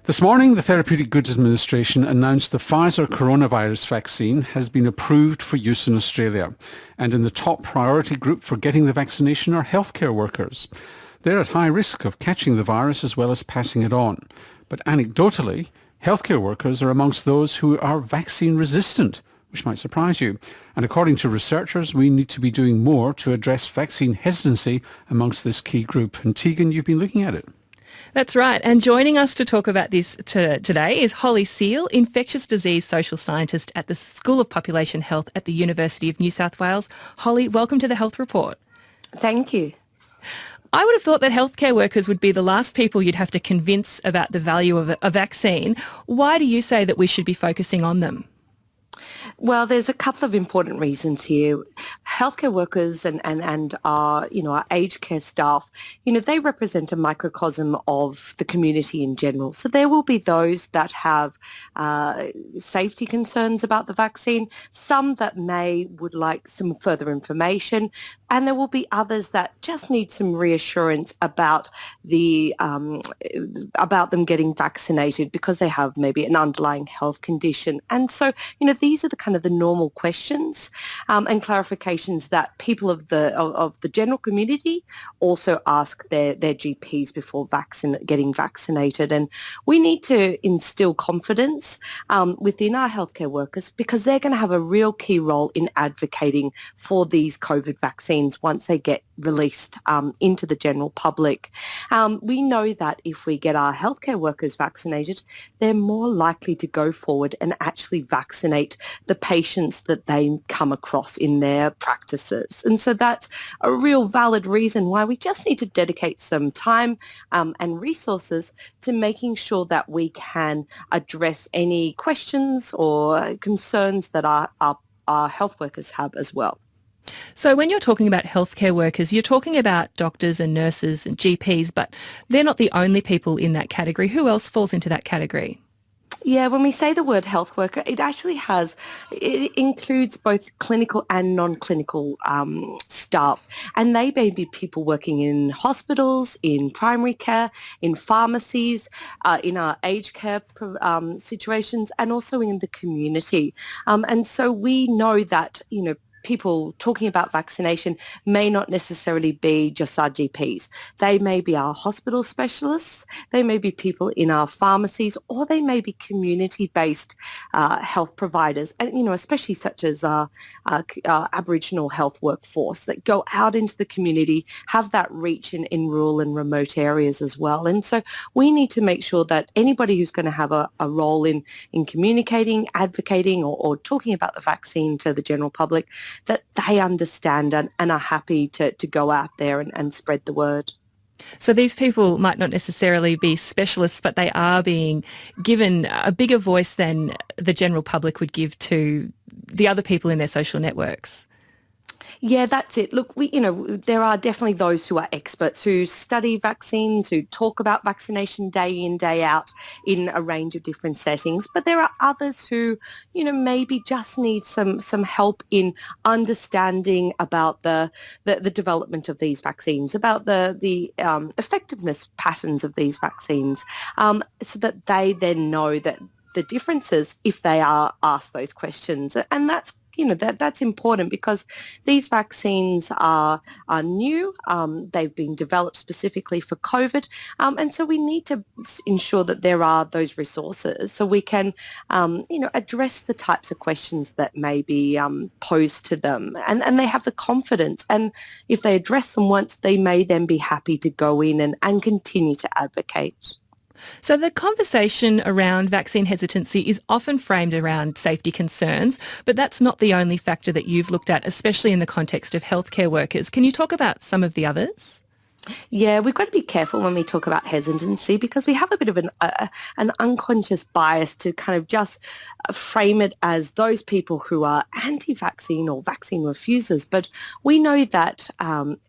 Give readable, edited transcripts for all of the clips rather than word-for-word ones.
This morning, the Therapeutic Goods Administration announced the Pfizer coronavirus vaccine has been approved for use in Australia. And in the top priority group for getting the vaccination are healthcare workers. They're at high risk of catching the virus as well as passing it on. But anecdotally, healthcare workers are amongst those who are vaccine resistant, which might surprise you. And according to researchers, we need to be doing more to address vaccine hesitancy amongst this key group. And Tegan, you've been looking at it. That's right. And joining us to talk about this today is Holly Seal, infectious disease social scientist at the School of Population Health at the University of New South Wales. Holly, welcome to the Health Report. Thank you. I would have thought that healthcare workers would be the last people you'd have to convince about the value of a vaccine. Why do you say that we should be focusing on them? Well, there's a couple of important reasons here. Healthcare workers and our, our aged care staff, they represent a microcosm of the community in general. So there will be those that have safety concerns about the vaccine, some that would like some further information, and there will be others that just need some reassurance about about them getting vaccinated because they have maybe an underlying health condition. And so, these are the normal questions and clarifications that people of the general community also ask their GPs before getting vaccinated. And we need to instill confidence within our healthcare workers because they're going to have a real key role in advocating for these COVID vaccines once they get released into the general public. We know that if we get our healthcare workers vaccinated, they're more likely to go forward and actually vaccinate the patients that they come across in their practices. And so that's a real valid reason why we just need to dedicate some time and resources to making sure that we can address any questions or concerns that our health workers have as well. So when you're talking about healthcare workers, you're talking about doctors and nurses and GPs, but they're not the only people in that category. Who else falls into that category? Yeah, when we say the word health worker, it includes both clinical and non-clinical staff. And they may be people working in hospitals, in primary care, in pharmacies, in our aged care situations, and also in the community. And so we know that, people talking about vaccination may not necessarily be just our GPs. They may be our hospital specialists, they may be people in our pharmacies, or they may be community-based health providers, and especially such as our Aboriginal health workforce that go out into the community, have that reach in rural and remote areas as well. And so we need to make sure that anybody who's going to have a role in communicating, advocating, or talking about the vaccine to the general public, that they understand and are happy to go out there and spread the word. So these people might not necessarily be specialists, but they are being given a bigger voice than the general public would give to the other people in their social networks. Yeah, that's it. Look, there are definitely those who are experts who study vaccines, who talk about vaccination day in, day out in a range of different settings. But there are others who, maybe just need some help in understanding about the development of these vaccines, about the effectiveness patterns of these vaccines, so that they then know that the differences if they are asked those questions. And that's important because these vaccines are new. They've been developed specifically for COVID. And so we need to ensure that there are those resources so we can, address the types of questions that may be posed to them. And they have the confidence. And if they address them once, they may then be happy to go in and continue to advocate. So the conversation around vaccine hesitancy is often framed around safety concerns, but that's not the only factor that you've looked at, especially in the context of healthcare workers. Can you talk about some of the others? Yeah, we've got to be careful when we talk about hesitancy because we have a bit of an unconscious bias to kind of just frame it as those people who are anti-vaccine or vaccine refusers. But we know that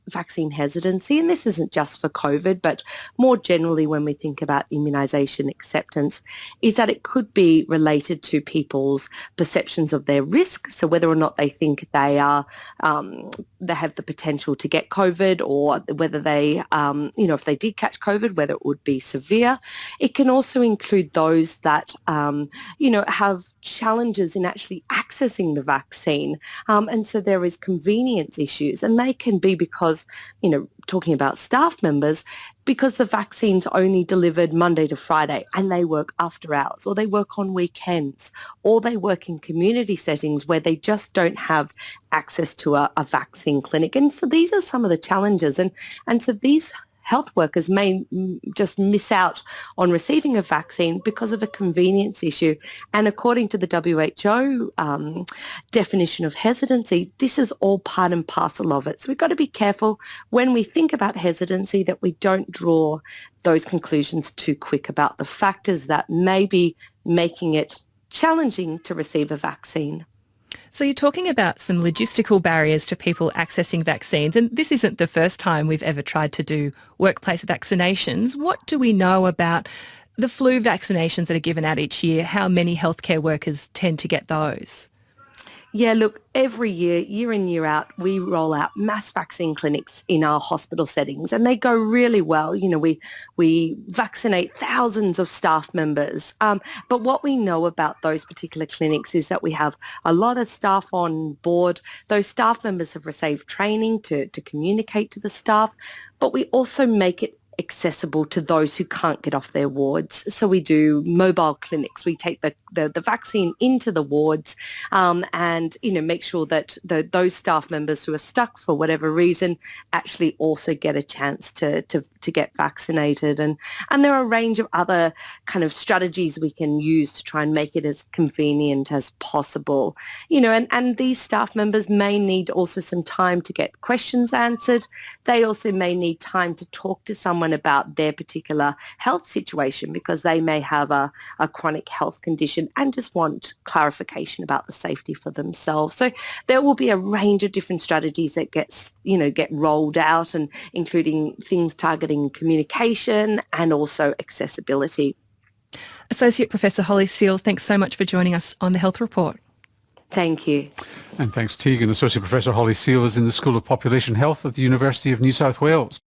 vaccine hesitancy, and this isn't just for COVID, but more generally when we think about immunisation acceptance, is that it could be related to people's perceptions of their risk. So whether or not they think they have the potential to get COVID or whether they if they did catch COVID, whether it would be severe. It can also include those that, have challenges in actually accessing the vaccine. And so there is convenience issues, and they can be because, talking about staff members, because the vaccine's only delivered Monday to Friday and they work after hours, or they work on weekends, or they work in community settings where they just don't have access to a vaccine clinic. And so these are some of the challenges. And so these health workers may just miss out on receiving a vaccine because of a convenience issue. And according to the WHO definition of hesitancy, this is all part and parcel of it. So we've got to be careful when we think about hesitancy that we don't draw those conclusions too quick about the factors that may be making it challenging to receive a vaccine. So you're talking about some logistical barriers to people accessing vaccines, and this isn't the first time we've ever tried to do workplace vaccinations. What do we know about the flu vaccinations that are given out each year? How many healthcare workers tend to get those? Yeah, look, every year, year in, year out, we roll out mass vaccine clinics in our hospital settings, and they go really well. We vaccinate thousands of staff members. But what we know about those particular clinics is that we have a lot of staff on board. Those staff members have received training to communicate to the staff, but we also make it accessible to those who can't get off their wards. So we do mobile clinics. We take the vaccine into the wards and make sure that those staff members who are stuck for whatever reason actually also get a chance to get vaccinated. And there are a range of other kind of strategies we can use to try and make it as convenient as possible. And these staff members may need also some time to get questions answered. They also may need time to talk to someone about their particular health situation because they may have a chronic health condition and just want clarification about the safety for themselves. So there will be a range of different strategies that get rolled out, and including things targeting communication and also accessibility. Associate Professor Holly Seal, thanks so much for joining us on the Health Report. Thank you. And thanks, Tegan. Associate Professor Holly Seal is in the School of Population Health at the University of New South Wales.